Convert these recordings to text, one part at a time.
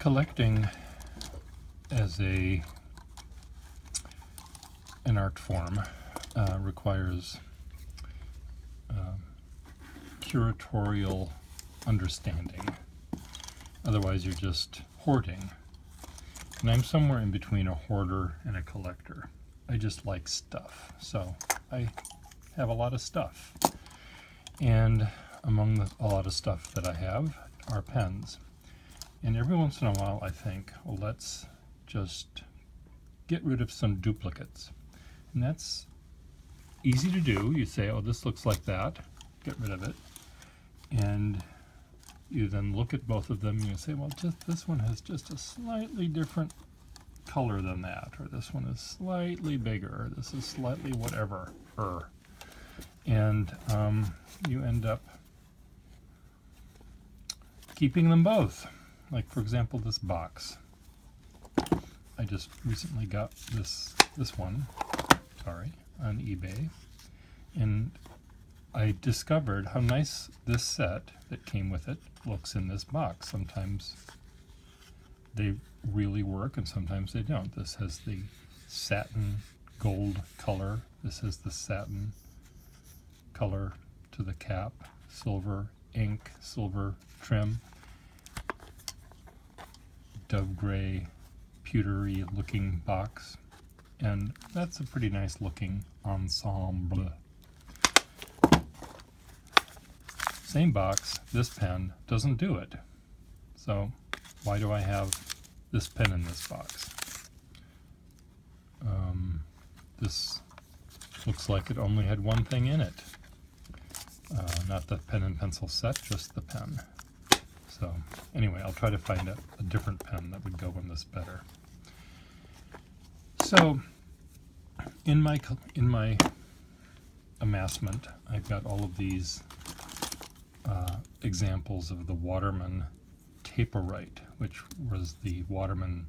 Collecting as an art form requires curatorial understanding. Otherwise, you're just hoarding. And I'm somewhere in between a hoarder and a collector. I just like stuff, so I have a lot of stuff. And among a lot of stuff that I have are pens. And every once in a while I think, well, let's just get rid of some duplicates. And that's easy to do. You say, oh, this looks like that, get rid of it. And you then look at both of them and you say, well, just this one has just a slightly different color than that, or this one is slightly bigger, or this is slightly whatever. And you end up keeping them both. Like, for example, this box. I just recently got this one, on eBay, and I discovered how nice this set that came with it looks in this box. Sometimes they really work and sometimes they don't. This has the satin gold color. This has the satin color to the cap, silver ink, silver trim, dove gray, pewtery looking box, and that's a pretty nice looking ensemble. Same box, this pen doesn't do it. So why do I have this pen in this box? This looks like it only had one thing in it. Not the pen and pencil set, just the pen. So anyway, I'll try to find a different pen that would go in this better. So in my amassment, I've got all of these examples of the Waterman Taperwrite, which was the Waterman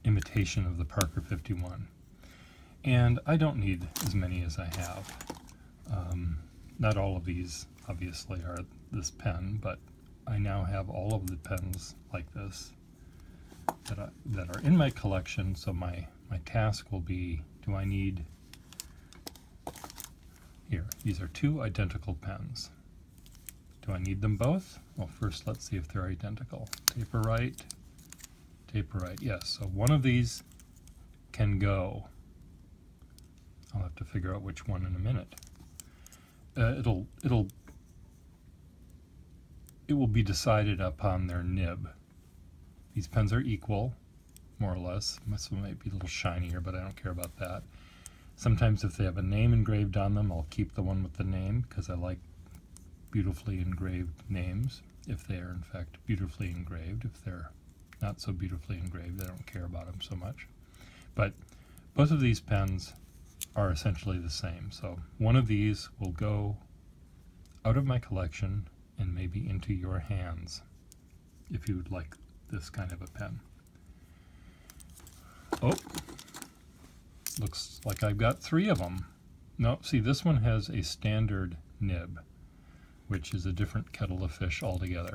imitation of the Parker 51. And I don't need as many as I have. Not all of these obviously are this pen, but I now have all of the pens like this that are in my collection. So my task will be, do I need, here, these are two identical pens. Do I need them both? Well, first let's see if they're identical. Taperwrite, yes. So one of these can go. I'll have to figure out which one in a minute. It will be decided upon their nib. These pens are equal, more or less. This one might be a little shinier, but I don't care about that. Sometimes if they have a name engraved on them, I'll keep the one with the name because I like beautifully engraved names, if they are in fact beautifully engraved. If they're not so beautifully engraved, I don't care about them so much. But both of these pens are essentially the same. So one of these will go out of my collection and maybe into your hands if you would like this kind of a pen. Oh, looks like I've got three of them. No, see, this one has a standard nib, which is a different kettle of fish altogether.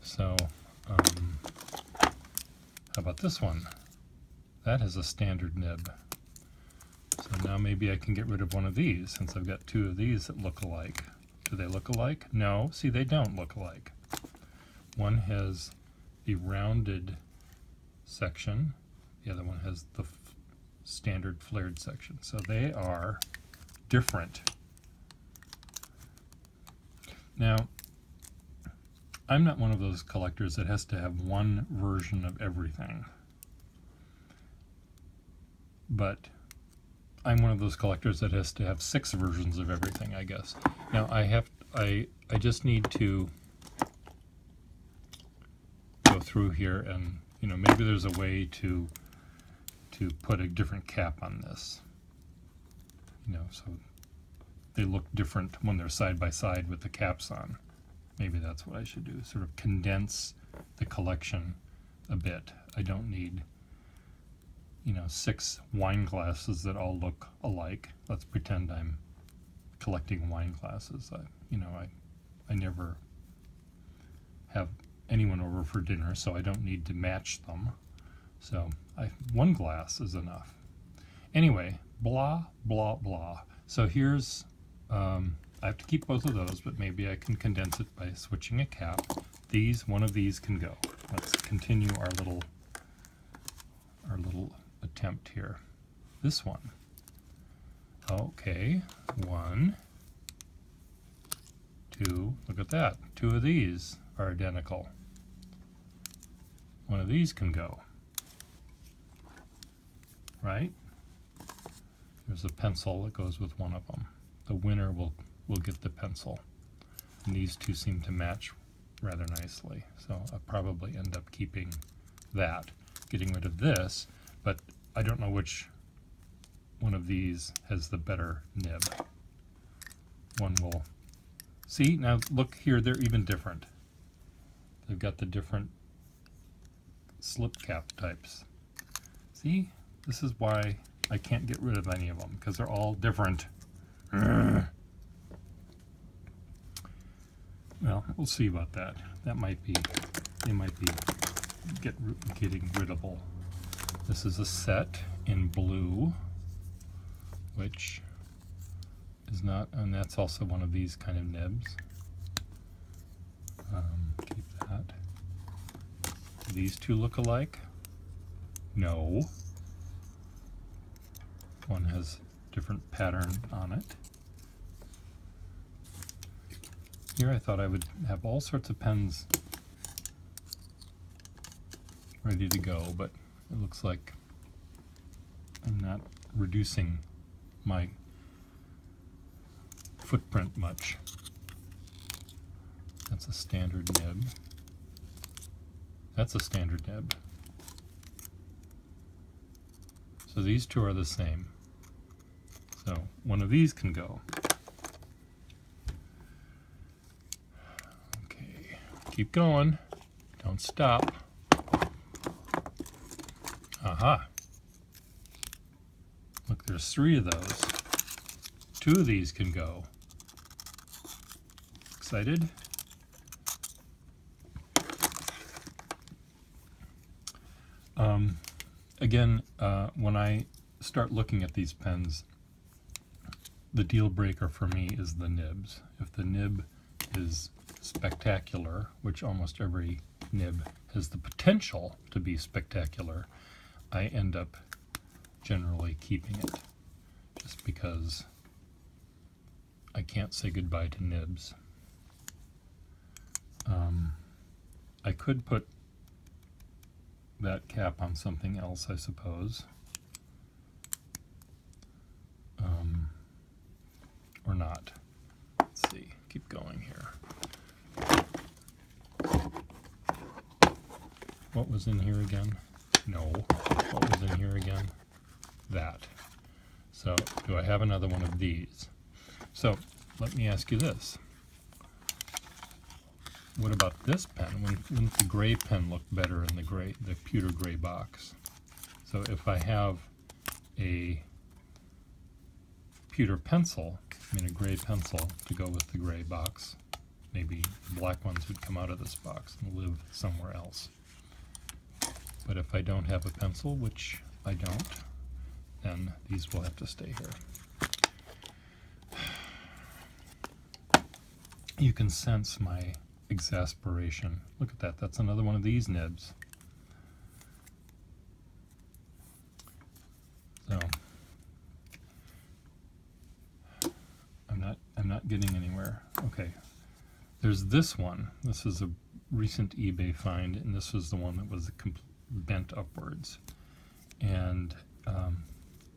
So how about this one? That has a standard nib. So now maybe I can get rid of one of these, since I've got two of these that look alike. Do they look alike? No, see, they don't look alike. One has the rounded section, the other one has the standard flared section. So they are different. Now, I'm not one of those collectors that has to have one version of everything, but I'm one of those collectors that has to have 6 versions of everything, I guess. Now I just need to go through here and, maybe there's a way to put a different cap on this. So they look different when they're side by side with the caps on. Maybe that's what I should do, sort of condense the collection a bit. I don't need 6 wine glasses that all look alike. Let's pretend I'm collecting wine glasses. I never have anyone over for dinner, so I don't need to match them. So one glass is enough. Anyway, blah, blah, blah. So here's, I have to keep both of those, but maybe I can condense it by switching a cap. One of these can go. Let's continue our little attempt here. This one. Okay, 1, 2, look at that. 2 of these are identical. One of these can go. Right? There's a pencil that goes with one of them. The winner will get the pencil. And these two seem to match rather nicely. So I'll probably end up keeping that, getting rid of this, but I don't know which one of these has the better nib. One will... See, now look here, they're even different. They've got the different slip cap types. See? This is why I can't get rid of any of them, because they're all different. Well, we'll see about that. They might be getting riddable. This is a set in blue, which is not, and that's also one of these kind of nibs. Keep that. Do these two look alike? No. One has different pattern on it. Here I thought I would have all sorts of pens ready to go, but it looks like I'm not reducing my footprint much. That's a standard nib. That's a standard nib. So these two are the same. So one of these can go. Okay, keep going. Don't stop. Aha. Look, there's 3 of those. 2 of these can go. Excited? Again, when I start looking at these pens, the deal breaker for me is the nibs. If the nib is spectacular, which almost every nib has the potential to be spectacular, I end up generally keeping it, just because I can't say goodbye to nibs. I could put that cap on something else, I suppose. Or not. Let's see. Keep going here. What was in here again? No. What was in here again? That. So, do I have another one of these? So, let me ask you this. What about this pen? Wouldn't the gray pen look better in the pewter gray box? So if I have a pewter pencil, a gray pencil to go with the gray box, maybe the black ones would come out of this box and live somewhere else. But if I don't have a pencil, which I don't, then these will have to stay here. You can sense my exasperation. Look at that. That's another one of these nibs. So I'm not getting anywhere. Okay. There's this one. This is a recent eBay find, and this was the one that was bent upwards. And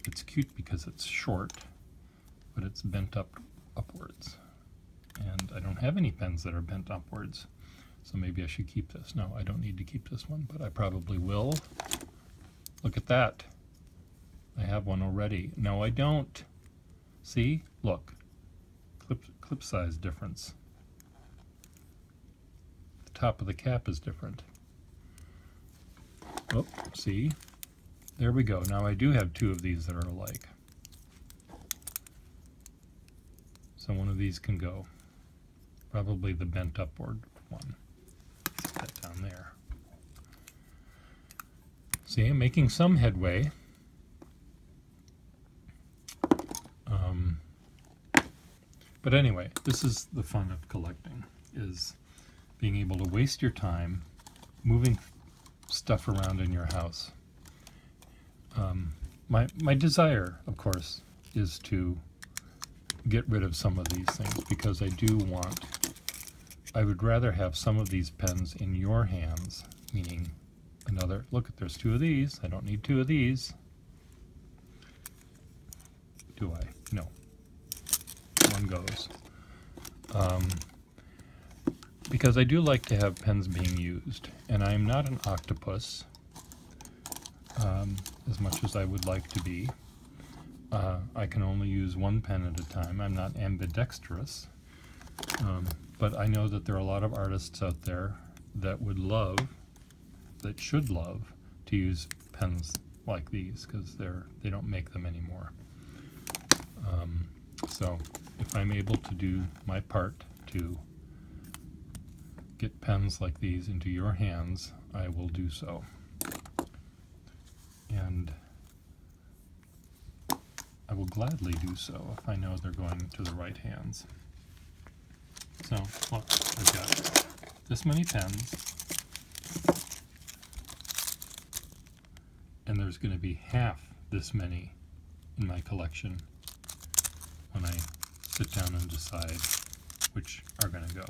it's cute because it's short, but it's bent upwards. And I don't have any pens that are bent upwards, so maybe I should keep this. No, I don't need to keep this one, but I probably will. Look at that. I have one already. No, I don't. See? Look. Clip size difference. The top of the cap is different. Oh, see? There we go. Now I do have 2 of these that are alike. So one of these can go. Probably the bent upward one. Set that down See, I'm making some headway. But anyway, this is the fun of collecting, is being able to waste your time moving stuff around in your house. My desire, of course, is to get rid of some of these things, because I would rather have some of these pens in your hands, meaning another, look, there's 2 of these, I don't need 2 of these. Do I? No. One goes. Because I do like to have pens being used, and I'm not an octopus, as much as I would like to be. I can only use one pen at a time. I'm not ambidextrous, but I know that there are a lot of artists out there that would love, that should love, to use pens like these, because they don't make them anymore. So if I'm able to do my part to get pens like these into your hands, I will do so. And I will gladly do so if I know they're going to the right hands. So look, I've got this many pens, and there's going to be half this many in my collection when I sit down and decide which are going to go.